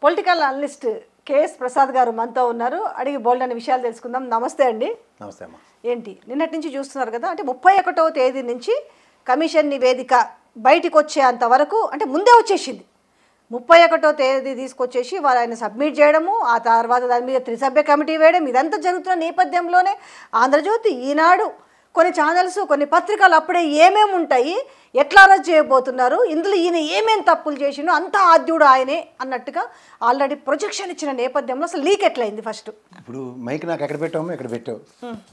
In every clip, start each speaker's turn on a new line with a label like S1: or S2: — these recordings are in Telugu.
S1: పొలిటికల్ అనలిస్ట్ కేఎస్ ప్రసాద్ గారు మనతో ఉన్నారు. అడిగి బోల్డ్ అనే విషయాలు తెలుసుకుందాం. నమస్తే అండి.
S2: నమస్తే అమ్మా.
S1: ఏంటి నిన్నటి నుంచి చూస్తున్నారు కదా, అంటే 31వ తేదీ నుంచి కమిషన్ నివేదిక బయటికి వచ్చేంత వరకు, అంటే ముందే వచ్చేసింది. 31వ తేదీ తీసుకొచ్చేసి వారు ఆయన సబ్మిట్ చేయడము, ఆ తర్వాత దాని మీద త్రిసభ్య కమిటీ వేయడం, ఇదంతా జరుగుతున్న నేపథ్యంలోనే ఆంధ్రజ్యోతి, ఈనాడు, కొన్ని ఛానల్స్, కొన్ని పత్రికలు అప్పుడే ఏమేమి ఉంటాయి, ఎట్లా అరెస్ట్ చేయబోతున్నారు, ఇందులో ఈయన ఏమేమి తప్పులు చేసిండో అంతా ఆద్యుడు ఆయనే అన్నట్టుగా ఆల్రెడీ ప్రొజెక్షన్ ఇచ్చిన నేపథ్యంలో అసలు లీక్ ఎట్లయింది? ఫస్ట్
S2: ఇప్పుడు మైక్ నాకు ఎక్కడ పెట్టామో ఎక్కడ పెట్టావు,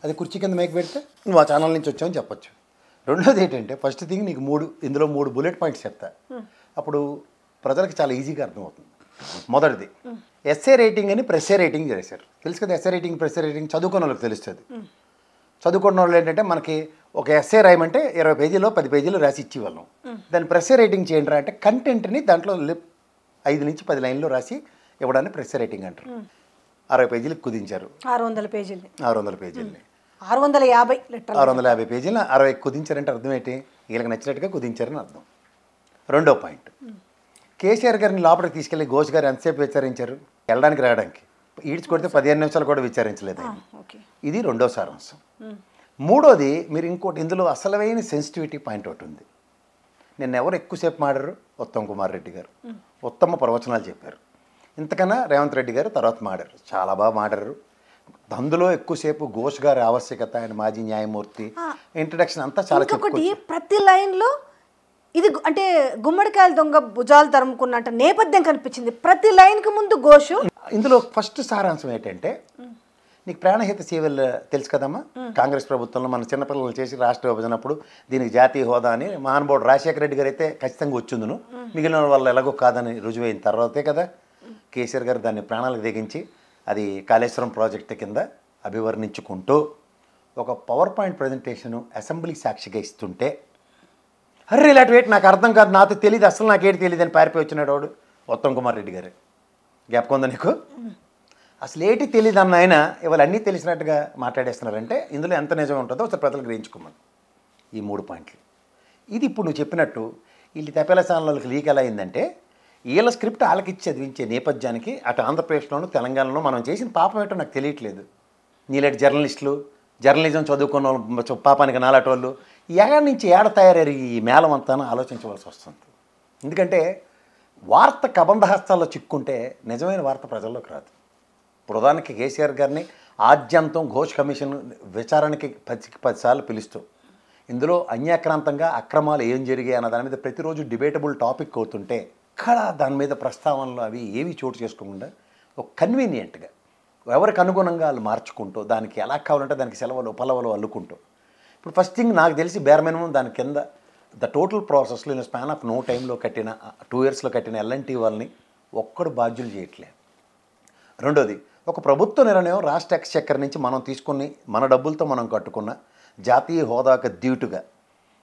S2: అది కుర్చీ కింద మైక్ పెడితే నువ్వు ఆ ఛానల్ నుంచి వచ్చావని చెప్పొచ్చు. రెండోది ఏంటంటే, ఫస్ట్ థింగ్ నీకు ఇందులో మూడు బుల్లెట్ పాయింట్స్ చెప్తా, అప్పుడు ప్రజలకు చాలా ఈజీగా అర్థమవుతుంది. మొదటిది ఎస్ఏ రేటింగ్ అని ప్రెస్ఏ రేటింగ్ చేశారు. తెలుసు కదా, ఎస్ఏ రేటింగ్ ప్రెస్ఏ రేటింగ్ చదువుకున్న వాళ్ళకి తెలుస్తుంది. చదువుకున్న వాళ్ళు ఏంటంటే, మనకి ఒక ఎస్ఏ రాయమంటే 20 పేజీలో 10 పేజీలు రాసి ఇచ్చేవాళ్ళం. దాన్ని ప్రెస్ఏ రేటింగ్ చేయండి అంటే కంటెంట్ని దాంట్లో 5 నుంచి 10 లైన్లో రాసి ఇవ్వడాన్ని ప్రెస్ఏ రేటింగ్ అంటారు. 60 పేజీలకు కుదించారు.
S1: 600 పేజీలు
S2: 650 పేజీలని
S1: 650
S2: పేజీలు 60 కుదించారంటే అర్థం ఏంటి? వీళ్ళకి నచ్చినట్టుగా కుదించారని అర్థం. రెండో పాయింట్, కేసీఆర్ గారిని లోపలికి తీసుకెళ్లి ఘోష్ గారు ఎంతసేపు విచారించారు? వెళ్ళడానికి రావడానికి ఈడ్చి కొడితే 15 నిమిషాలు కూడా విచారించలేదు. ఇది రెండో సారాంశం. మూడోది, మీరు ఇంకోటి ఇందులో అసలైన సెన్సిటివిటీ పాయింట్ ఒకటి ఉంది. నిన్న ఎవరు ఎక్కువసేపు మాడారు? ఉత్తమ్ కుమార్ రెడ్డి గారు ఉత్తమ ప్రవచనాలు చెప్పారు. ఇంతకన్నా రేవంత్ రెడ్డి గారు తర్వాత మాడారు, చాలా బాగా మాడారు. అందులో ఎక్కువసేపు ఘోష్ గారి ఆవశ్యకత, ఆయన మాజీ న్యాయమూర్తి ఇంట్రడక్షన్ అంతా చాలా
S1: ఒకటి ప్రతి లైన్లో ఇది అంటే గుమ్మడికాయల దొంగ భుజాలు తరుముకున్నట్టు నేపథ్యం కనిపించింది ప్రతి లైన్కి ముందు ఘోష్.
S2: ఇందులో ఫస్ట్ సారాంశం ఏంటంటే, నీకు ప్రాణహిత సేవలు తెలుసు కదమ్మా. కాంగ్రెస్ ప్రభుత్వంలో మన చిన్నపిల్లలు చేసి రాష్ట్ర విభజనప్పుడు దీనికి జాతీయ హోదా అని మహానుభావుడు రాజశేఖర రెడ్డి గారు అయితే ఖచ్చితంగా వచ్చిందును, మిగిలిన వాళ్ళు ఎలాగో కాదని రుజువైన తర్వాతే కదా కేసీఆర్ గారు దాన్ని ప్రాణాలకు తెగించి అది కాళేశ్వరం ప్రాజెక్టు కింద అభివర్ణించుకుంటూ ఒక పవర్ పాయింట్ ప్రజెంటేషను అసెంబ్లీ సాక్షిగా ఇస్తుంటే, అర్రే ఇలాంటి వేటి నాకు అర్థం కాదు, నాతో తెలియదు, అసలు నాకేంటి తెలియదు అని పారిపోయి వచ్చినాడు వాడు ఉత్తమ్ కుమార్ రెడ్డి గారు. జ్ఞాపకం ఉందా నీకు? అసలు ఏంటి తెలియదు అన్న ఆయన ఇవాళ అన్నీ తెలిసినట్టుగా మాట్లాడేస్తున్నారంటే ఇందులో ఎంత నిజం ఉంటుందో ఒకసారి ప్రజలు గ్రహించుకోమని. ఈ 3 పాయింట్లు. ఇది ఇప్పుడు నువ్వు చెప్పినట్టు వీళ్ళు తెపేల ఛానళ్ళకి లీక్ ఎలా అయిందంటే, వీళ్ళ స్క్రిప్ట్ వాళ్ళకి ఇచ్చి చదివించే నేపథ్యానికి అటు ఆంధ్రప్రదేశ్లోను తెలంగాణలో మనం చేసిన పాపం ఏంటో నాకు తెలియట్లేదు. నీలాంటి జర్నలిస్టులు, జర్నలిజం చదువుకున్న వాళ్ళు, పాపానికి నాలాటి వాళ్ళు ఎక్కడి నుంచి ఏడ తయారయ్యారు ఈ మేళం అంతా ఆలోచించవలసి వస్తుంది. ఎందుకంటే వార్త కబంధహస్తాల్లో చిక్కుంటే నిజమైన వార్త ప్రజల్లోకి రాదు. ప్రధానికి కేసీఆర్ గారిని ఆద్యంతం ఘోష్ కమిషన్ విచారణకి 10 సార్లు పిలుస్తూ ఇందులో అన్యాక్రాంతంగా అక్రమాలు ఏం జరిగాయి అన్న దాని మీద ప్రతిరోజు డిబేటబుల్ టాపిక్ అవుతుంటే, ఇక్కడ దాని మీద ప్రస్తావనలు అవి ఏవి చోటు చేసుకోకుండా ఒక కన్వీనియంట్గా ఎవరికి అనుగుణంగా వాళ్ళు మార్చుకుంటూ దానికి ఎలా కావాలంటే దానికి సెలవులు పలవలు అల్లుకుంటూ, ఇప్పుడు ఫస్ట్ థింగ్ నాకు తెలిసి బేర్ మినిమం దాని కింద ద టోటల్ ప్రాసెస్లో ఇన్ స్పాన్ ఆఫ్ నో టైంలో కట్టిన 2 ఇయర్స్లో కట్టిన ఎల్ఎన్టీ వాళ్ళని ఒక్కడు బాధ్యులు చేయట్లేదు. రెండోది, ఒక ప్రభుత్వ నిర్ణయం రాష్ట్ర ఎక్స్చెక్కర్ నుంచి మనం తీసుకుని మన డబ్బులతో మనం కట్టుకున్న జాతీయ హోదాకు డ్యూటుగా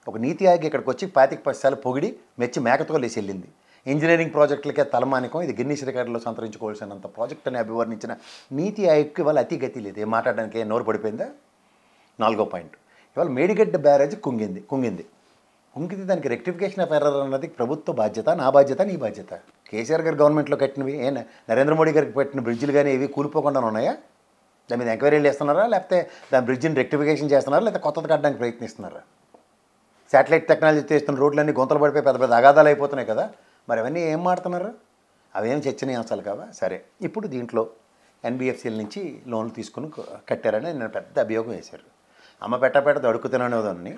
S2: ఒక నీతి ఆయోగ్ ఇక్కడికి వచ్చి 25 సార్లు పొగిడి మెచ్చి మేకతో లేసి వెళ్ళింది. ఇంజనీరింగ్ ప్రాజెక్టులకే తలమానికం, ఇది గిన్నీస్ రికార్డులో సంతరించుకోవాల్సినంత ప్రాజెక్ట్ అని అభివర్ణించిన నీతి ఆయోగ్కి ఇవాళ అతి గతి లేదు. ఏం మాట్లాడడానికి నోరు పడిపోయిందా? 4వ పాయింట్, ఇవాళ మేడిగడ్డ బ్యారేజ్ కుంగింది. దానికి రెక్టిఫికేషన్ ఆఫ్ ఎర్రర్ అన్నది ప్రభుత్వ బాధ్యత, నా బాధ్యత, నీ బాధ్యత. కేసీఆర్ గారు గవర్నమెంట్లో కట్టినవి నరేంద్ర మోడీ గారికి పెట్టిన బ్రిడ్జిలు కానీ ఏవి కూలిపోకుండా ఉన్నాయా? దాని మీద ఎంక్వైరీలు చేస్తున్నారా, లేకపోతే దాని బ్రిడ్జిని రెక్టిఫికేషన్ చేస్తున్నారా, లేకపోతే కొత్తది కట్టడానికి ప్రయత్నిస్తున్నారా? శాటిలైట్ టెక్నాలజీ చేస్తున్న రోడ్లన్నీ గుంతలు పడిపోయి పెద్ద పెద్ద అగాధాలు అయిపోతున్నాయి కదా, మరి అవన్నీ ఏం మాడుతున్నారు? అవేం చర్చనీయాంశాలు కావా? సరే, ఇప్పుడు దీంట్లో ఎన్బిఎఫ్సిల నుంచి లోన్లు తీసుకుని కట్టారని నేను పెద్ద అభియోగం వేశారు. అమ్మ పెట్ట అడుగుతున్నానేదాన్ని.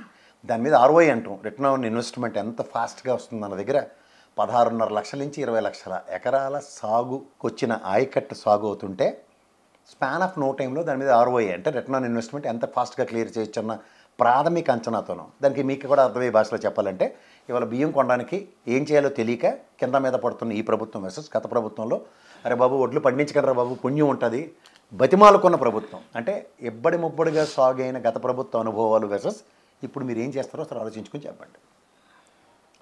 S2: దాని మీద ROI అంటాం, రిటర్న్ ఆన్ ఇన్వెస్ట్మెంట్ ఎంత ఫాస్ట్గా వస్తుంది అన్న దగ్గర 16.5 లక్షల నుంచి 20 లక్షల ఎకరాల సాగుకు వచ్చిన ఆయకట్టు సాగు అవుతుంటే స్పాన్ ఆఫ్ నో టైంలో దాని మీద ROI అంటే రిటర్న్ ఆన్ ఇన్వెస్ట్మెంట్ ఎంత ఫాస్ట్గా క్లియర్ చేయొచ్చు అన్న ప్రాథమిక అంచనాతోనూ. దానికి మీకు కూడా అర్థమయ్యే భాషలో చెప్పాలంటే, ఇవాళ బియ్యం కొనడానికి ఏం చేయాలో తెలియక కింద మీద పడుతున్న ఈ ప్రభుత్వం వర్సెస్ గత ప్రభుత్వంలో, అరే బాబు వడ్లు పండించగలరా బాబు, పుణ్యం ఉంటుంది బతిమాలుకున్న ప్రభుత్వం, అంటే ఎబ్బడి ముబ్బడిగా సాగు అయిన గత ప్రభుత్వ అనుభవాలు వర్సెస్ ఇప్పుడు మీరు ఏం చేస్తారో అసలు ఆలోచించుకొని చెప్పండి.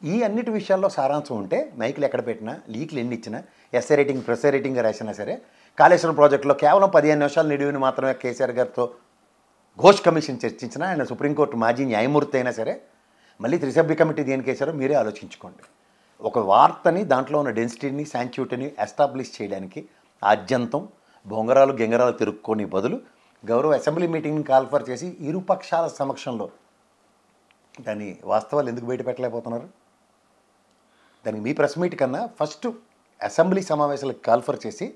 S2: ఈ అన్నిటి విషయాల్లో సారాంశం ఉంటే మైకులు ఎక్కడ పెట్టినా, లీక్లు ఎన్ని ఇచ్చినా, ఎస్ఏ రేటింగ్ ప్రెస్ఏ రేటింగ్గా రాసినా సరే, కాళేశ్వరం ప్రాజెక్టులో కేవలం 15 నిమిషాలు నిడివిని మాత్రమే కేసీఆర్ గారితో ఘోష్ కమిషన్ చర్చించినా, ఆయన సుప్రీంకోర్టు మాజీ న్యాయమూర్తి అయినా సరే, మళ్ళీ త్రిసభ్య కమిటీ దేనికి వేశారో మీరే ఆలోచించుకోండి. ఒక వార్తని దాంట్లో ఉన్న డెన్సిటీని శాంచ్యూటీని ఎస్టాబ్లిష్ చేయడానికి ఆద్యంతం బొంగరాలు గింగరాలు తిరుక్కొని బదులు గౌరవ అసెంబ్లీ మీటింగ్ని కాల్ఫర్ చేసి ఇరుపక్షాల సమక్షంలో దాని వాస్తవాలు ఎందుకు బయట పెట్టలేకపోతున్నారు? దానికి మీ ప్రెస్ మీట్ కన్నా ఫస్ట్ అసెంబ్లీ సమావేశాలకు కాల్ఫర్ చేసి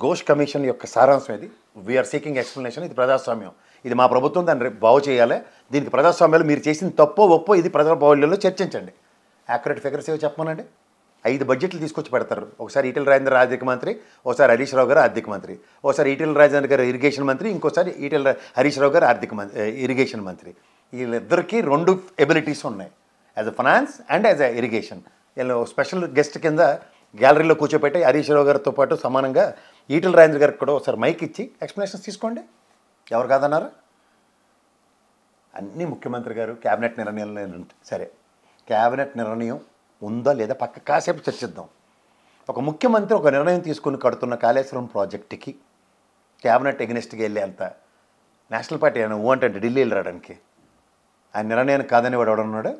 S2: ఘోష్ కమిషన్ యొక్క సారాంశం ఇది, వీఆర్ సీకింగ్ ఎక్స్ప్లెనేషన్, ఇది ప్రజాస్వామ్యం, ఇది మా ప్రభుత్వం దాన్ని బాగు చేయాలి, దీనికి ప్రజాస్వామ్యాలు మీరు చేసిన తప్పో ఒప్పో ఇది ప్రజల బావుల్లో చర్చించండి. యాక్యురేట్ ఫిగర్స్ ఏవో చెప్పమనండి. 5 బడ్జెట్లు తీసుకొచ్చి పెడతారు. ఒకసారి ఈటెల రాజేంద్ర ఆర్థిక మంత్రి, ఒకసారి హరీష్ రావు గారు ఆర్థిక మంత్రి, ఒకసారి ఈటెల రాజేంద్ర గారు ఇరిగేషన్ మంత్రి, ఇంకోసారి హరీష్ రావు గారు ఇరిగేషన్ మంత్రి. వీళ్ళిద్దరికీ 2 ఎబిలిటీస్ ఉన్నాయి, as a finance and as a irrigation. వీళ్ళు స్పెషల్ గెస్ట్ కింద గ్యాలరీలో కూర్చోపెట్టి హరీష్ రావు గారితో పాటు సమానంగా ఈటెల రాజేంద్ర గారికి కూడా ఒకసారి మైక్ ఇచ్చి ఎక్స్ప్లెనేషన్స్ తీసుకోండి. ఎవరు కాదన్నారు? అన్నీ ముఖ్యమంత్రి గారు క్యాబినెట్ నిర్ణయాలు. సరే, క్యాబినెట్ నిర్ణయం ఉందా లేదా పక్క కాసేపు చర్చిద్దాం. ఒక ముఖ్యమంత్రి ఒక నిర్ణయం తీసుకుని కడుతున్న కాళేశ్వరం ప్రాజెక్టుకి క్యాబినెట్ ఎగ్నెస్ట్గా వెళ్ళేంత నేషనల్ పార్టీ ఆయన అంటే ఢిల్లీ వెళ్ళి రావడానికి ఆయన నిర్ణయాన్ని కాదని వాడు ఎవడన్నాడు?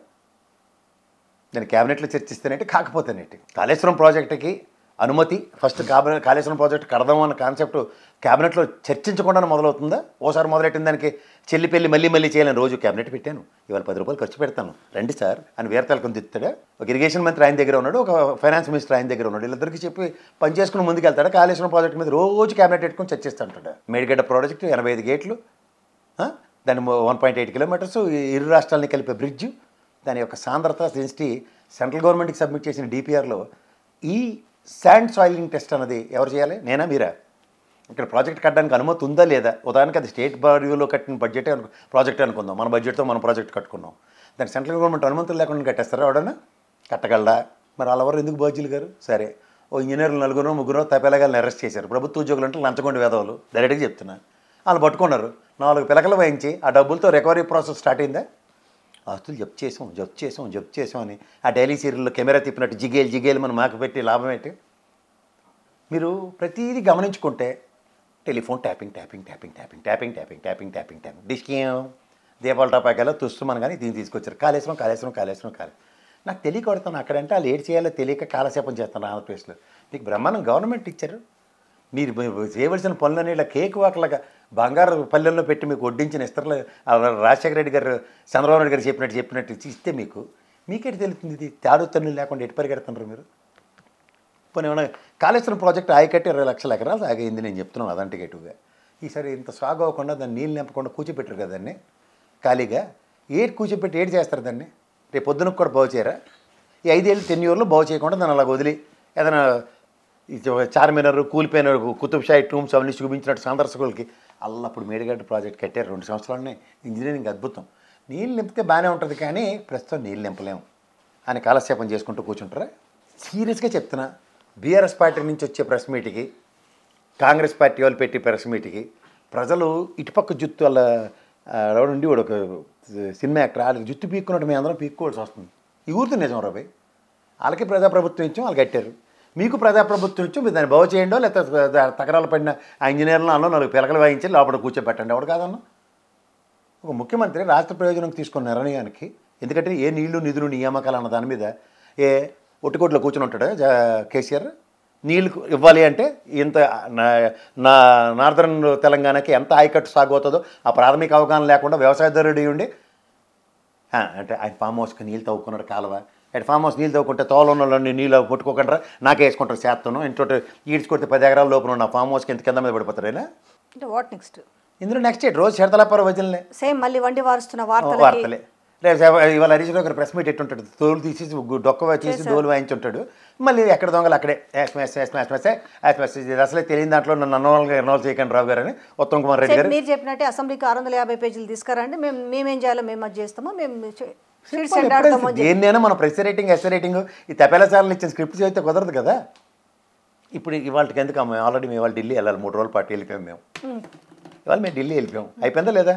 S2: నేను క్యాబినెట్లో చర్చిస్తేనేటి కాకపోతేనేటి. కాళేశ్వరం ప్రాజెక్టుకి అనుమతి ఫస్ట్ కాళేశ్వరం ప్రాజెక్టు కడదామన్న కాన్సెప్ట్ క్యాబినెట్లో చర్చించకుండానే మొదలవుతుందా? ఓసారి మొదలెట్టిన దానికి చెల్లి పెళ్ళి మళ్ళీ చేయాలని రోజు క్యాబినెట్ పెట్టాను, ఇవాళ 10 రూపాయలు ఖర్చు పెడతాను రండి సార్ అని వీరతలకం తిస్తాడా? ఒక ఇరిగేషన్ మంత్రి ఆయన దగ్గర ఉన్నాడు, ఒక ఫైనాన్స్ మినిస్టర్ ఆయన దగ్గర ఉన్నాడు. వీళ్ళిద్దరికి చెప్పి పని చేసుకుని ముందుకు వెళ్తాడా? కాళేశ్వరం ప్రాజెక్టు మీద రోజు క్యాబినెట్ పెట్టుకుని చర్చిస్తుంటాడు. మేడిగడ్డ ప్రాజెక్టు 85 గేట్లు, దాని 1.8 కిలోమీటర్స్, ఇరు రాష్ట్రాలని కలిపే బ్రిడ్జ్, దాని యొక్క సాంద్రత డెన్సిటీ సెంట్రల్ గవర్నమెంట్కి సబ్మిట్ చేసిన డిపిఆర్లో ఈ శాండ్ సాయిలింగ్ టెస్ట్ అన్నది ఎవరు చేయాలి? నేనా మీరా? ఇక్కడ ప్రాజెక్ట్ కట్టడానికి అనుమతి ఉందా లేదా? ఉదాహరణకి అది స్టేట్ బాడీలో కట్టిన బడ్జెటే ప్రాజెక్టే అనుకుందాం, మన బడ్జెట్తో మనం ప్రాజెక్ట్ కట్టుకున్నాం. దాన్ని సెంట్రల్ గవర్నమెంట్ అనుమతులు లేకుండా కట్టేస్తారా? ఎవడన్నా కట్టగలడా? మరి వాళ్ళెవరు ఎందుకు బాధ్యులు గారు? సరే, ఓ ఇంజనీర్లు 4 తపేలగాళ్ళని అరెస్ట్ చేశారు. ప్రభుత్వ ఉద్యోగులు అంటే లంచగొండి వేదవులు, డైరెక్ట్గా చెప్తున్నా. వాళ్ళు పట్టుకున్నారు, 4 పిలకలు వాయించి ఆ డబ్బులతో రికవరీ ప్రాసెస్ స్టార్ట్ అయిందా? ఆస్తులు జప్తు చేసాం అని ఆ డైలీ సీరియల్లో కెమెరా తిప్పినట్టు జిగేలు మనం మాకు పెట్టి లాభం ఏంటి? మీరు ప్రతిదీ గమనించుకుంటే టెలిఫోన్ ట్యాపింగ్ డిస్కేం దీపావళి టపాకాయలో తుస్తుమని కానీ దీన్ని తీసుకొచ్చారు. కాళేశ్వరం నాకు తెలియకొడతాను అక్కడంటే వాళ్ళు ఏడు చేయాలో తెలియక కాలక్షేపం చేస్తాను. ఆంధ్రప్రదేశ్లో మీకు బ్రహ్మాండం గవర్నమెంట్ ఇచ్చారు, మీరు చేయవలసిన పనులని ఇలా కేక్ వాకలాగా బంగారు పల్లెల్లో పెట్టి మీకు వడ్డించిన ఇస్తరులు రాజశేఖర రెడ్డి గారు చంద్రబాబు నాయుడు గారు చెప్పినట్టు ఇస్తే మీకేటి తెలుస్తుంది? ఇది తాడుతన్నులు లేకుండా ఎటు పరిగెడుతున్నారు మీరు? పోనీ ఏమైనా కాళేశ్వరం ప్రాజెక్టు ఆయకట్టి 20 లక్షల ఎకరాలు సాగైంది, నేను చెప్తున్నాను అదంటే గట్టుగా. ఈసారి ఇంత సాగు అవ్వకుండా దాన్ని నీళ్ళు నింపకుండా కూర్చోపెట్టారు కదా దాన్ని ఖాళీగా. కూర్చోపెట్టి చేస్తారు దాన్ని? రేపు పొద్దునకు కూడా బాగు చేయరా? ఈ 5 ఏళ్ళు 10 ఇయర్లో బాగు చేయకుండా దాన్ని అలా వదిలి ఏదైనా చార్మినార్ కూలిపోయిన కుతుబ్షాహి టూమ్స్ అవన్నీ చూపించినట్టు సందర్శకులకి అప్పుడు మేడిగడ్డ ప్రాజెక్ట్ కట్టారు 2 సంవత్సరాలనే. ఇంజనీరింగ్ అద్భుతం. నీళ్ళు నింపితే బాగానే ఉంటుంది కానీ ప్రస్తుతం నీళ్ళు నింపలేము అని కాలక్షేపం చేసుకుంటూ కూర్చుంటారా? సీరియస్గా చెప్తున్నా, బీఆర్ఎస్ పార్టీ నుంచి వచ్చే ప్రెస్ మీట్కి కాంగ్రెస్ పార్టీ వాళ్ళు పెట్టి ప్రెస్ మీట్కి ప్రజలు ఇటుపక్క జుత్తు వాళ్ళ ఉండి వాడు ఒక సినిమా యాక్టర్ వాళ్ళకి జుత్తు పీక్కున్నట్టు మేము అందరం పీక్కోవాల్సి వస్తుంది. ఈ ఊరితో నిజం రాబాయ్. వాళ్ళకి ప్రజాప్రభుత్వం ఇచ్చాం, వాళ్ళు కట్టారు. మీకు ప్రజాప్రభుత్వం ఇచ్చాం, మీరు దాన్ని బాగు చేయండో లేకపోతే తగరాలు పడిన ఆ ఇంజనీర్లను అన్నో 4 పిలకలు వాయించి లోపల కూర్చోబెట్టండి. ఎవడు కాదన్నా? ఒక ముఖ్యమంత్రి రాష్ట్ర ప్రయోజనం తీసుకున్న నిర్ణయానికి, ఎందుకంటే ఏ నీళ్లు నిధులు నియామకాలు అన్న దాని మీద ఒట్టుకోట్లో కూర్చొని ఉంటాడు కేసీఆర్. నీళ్ళు ఇవ్వాలి అంటే ఇంత నార్దర్న్ తెలంగాణకి ఎంత ఆయకట్టు సాగు అవుతుందో ఆ ప్రాథమిక అవగాహన లేకుండా వ్యవసాయదారుడు ఉండి అంటే ఆయన ఫామ్ హౌస్కి నీళ్ళు తవ్వుకున్నాడు కాలువ. ఆయన ఫామ్ హౌస్ నీళ్ళు తవ్వుకుంటే తోలలో నీళ్ళు కొట్టుకోకుండా నాకే వేసుకుంటారు చేస్తాను. ఇంకోటి ఈడ్చుకొడితే 10 ఎకరాల లోపల ఉన్న ఫామ్ హౌస్కి ఎంత కింద మీద పడిపోతారు అయినా.
S1: అంటే వాట్ నెక్స్ట్?
S2: ఇందులో నెక్స్ట్ రోజు శరతలాపర వదిలే
S1: సేమ్ మళ్ళీ వండి వారుస్తున్న
S2: వార్తలే. ఇవాళ హరీష్ రావు గారు ప్రెస్ మీట్ ఎట్టుంటాడు, తోలు తీసి డొక్క చేసి దోలు వాయించుంటాడు. మళ్ళీ ఎక్కడ దొంగలు అక్కడే అసలే తెలియని దాంట్లో నన్ను ఇన్వాల్వ్ చేయకండి రావు గారు అని ఉత్తమ్ కుమార్ రెడ్డి గారు.
S1: మీరు చెప్పినట్టే అసెంబ్లీకి 650 పేజీలు తీసుకురండి, మేమేం చేయాలో మేము అది చేస్తాము, మేము
S2: దేన్నైనా మన ప్రెస్ రేటింగ్ ఎస్ రేటింగ్ ఈ తపేలా సార్లు ఇచ్చిన స్క్రిప్ట్ చేస్తే కుదరదు కదా. ఇప్పుడు ఇవాళకి ఎందుకు ఆల్రెడీ మేము ఇవాళ ఢిల్లీ వెళ్ళాలి, 3 రోజుల పాటు వెళ్ళిపోయాం. మేము ఇవాళ ఢిల్లీ వెళ్ళిపోయాం, అయిపోయిందా లేదా?